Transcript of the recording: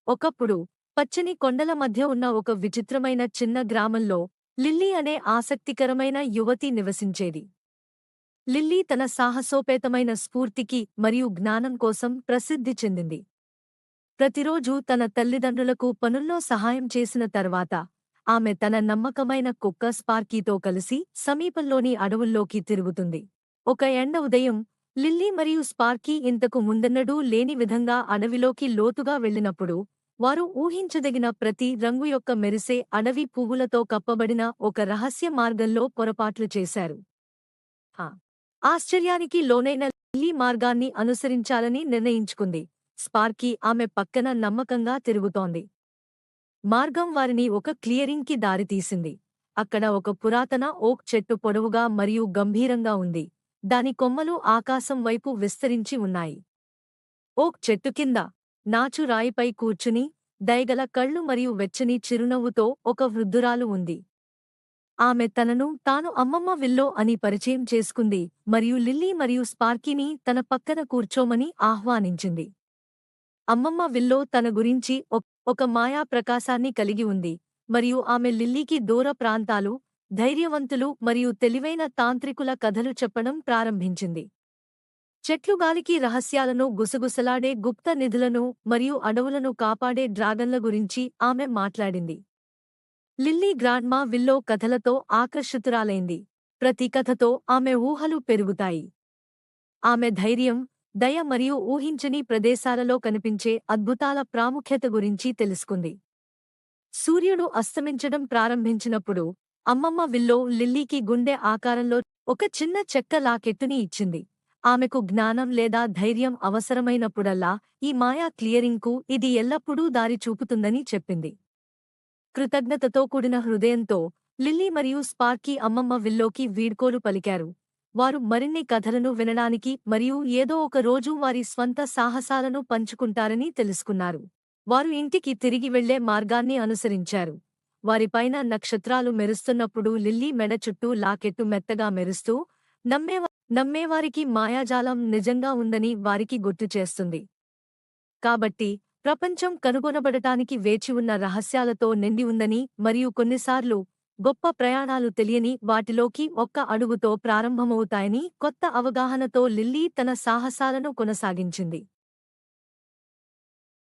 ఒకప్పుడు పచ్చని కొండల మధ్య ఉన్న ఒక విచిత్రమైన చిన్న గ్రామంలో లిల్లీ అనే ఆసక్తికరమైన యువతి నివసించేది. లిల్లీ తన సాహసోపేతమైన స్ఫూర్తికి మరియు జ్ఞానం కోసం ప్రసిద్ధి చెందింది. ప్రతిరోజూ తన తల్లిదండ్రులకు పనుల్లో సహాయం చేసిన తర్వాత ఆమె తన నమ్మకమైన కుక్క స్పార్కీతో కలిసి సమీపంలోని అడవుల్లోకి తిరుగుతుంది. ఒక ఎండ ఉదయం లిల్లీ మరియు స్పార్కీ ఇంతకు ముందెన్నడూ లేని విధంగా అడవిలోకి లోతుగా వెళ్ళినప్పుడు వారు ఊహించదగిన ప్రతి రంగు యొక్క మెరిసే అడవి పువ్వులతో కప్పబడిన ఒక రహస్య మార్గంలో పొరపాట్లు చేశారు. ఆ ఆశ్చర్యానికి లోనైన లిల్లీ మార్గాన్ని అనుసరించాలని నిర్ణయించుకుంది. స్పార్కీ ఆమె పక్కన నమ్మకంగా తిరుగుతోంది. మార్గం వారిని ఒక క్లియరింగ్కి దారితీసింది. అక్కడ ఒక పురాతన ఓక్ చెట్టు పొడవుగా మరియు గంభీరంగా ఉంది. దాని కొమ్మలు ఆకాశం వైపు విస్తరించి ఉన్నాయి. ఓక్ చెట్టు కింద నాచు రాయిపై కూర్చుని దయగల కళ్ళు మరియు వెచ్చని చిరునవ్వుతో ఒక వృద్ధురాలు ఉంది. ఆమె తనను తాను అమ్మమ్మ విల్లో అని పరిచయం చేసుకుంది మరియు లిల్లీ మరియు స్పార్కీని తన పక్కన కూర్చోమని ఆహ్వానించింది. అమ్మమ్మ విల్లో తన గురించి ఒక మాయా ప్రకాశాన్ని కలిగి ఉంది మరియు ఆమె లిల్లీకి దూర ప్రాంతాలు, ధైర్యవంతులు మరియు తెలివైన తాంత్రికుల కథలు చెప్పడం ప్రారంభించింది. చెట్లు గాలికి రహస్యాలను, గుసగుసలాడే గుప్త నిధులను మరియు అడవులను కాపాడే డ్రాగన్ల గురించి ఆమె మాట్లాడింది. లిల్లీ గ్రాండ్మా విల్లో కథలతో ఆకర్షితురాలైంది. ప్రతి కథతో ఆమె ఊహలు పెరుగుతాయి. ఆమె ధైర్యం, దయ మరియు ఊహించని ప్రదేశాలలో కనిపించే అద్భుతాల ప్రాముఖ్యత గురించి తెలుసుకుంది. సూర్యుడు అస్తమించడం ప్రారంభించినప్పుడు అమ్మమ్మ విల్లో లిల్లీకి గుండె ఆకారంలో ఒక చిన్న చెక్క లాకెట్టుని ఇచ్చింది. ఆమెకు జ్ఞానం లేదా ధైర్యం అవసరమైనప్పుడల్లా ఈ మాయా క్లియరింగ్కు ఇది ఎల్లప్పుడూ దారి చూపుతుందని చెప్పింది. కృతజ్ఞతతో కూడిన హృదయంతో లిల్లీ మరియు స్పార్కీ అమ్మమ్మ విల్లోకి వీడ్కోలు పలికారు. వారు మరిన్ని కథలను వినడానికి మరియు ఏదో ఒక రోజు వారి స్వంత సాహసాలను పంచుకుంటారని తెలుసుకున్నారు. వారు ఇంటికి తిరిగి వెళ్లే మార్గాన్ని అనుసరించారు. వారిపైన నక్షత్రాలు మెరుస్తున్నప్పుడు లిల్లీ మెడ చుట్టూ లాకెట్టు మెత్తగా మెరుస్తూ నమ్మేవారికి మాయాజాలం నిజంగా ఉందని వారికి గుర్తుచేస్తుంది. కాబట్టి ప్రపంచం కనుగొనబడటానికి వేచి ఉన్న రహస్యాలతో నిండి ఉందని మరియు కొన్నిసార్లు గొప్ప ప్రయాణాలు తెలియని వాటిలోకి ఒక్క అడుగుతో ప్రారంభమవుతాయని కొత్త అవగాహనతో లిల్లీ తన సాహసాలను కొనసాగించింది.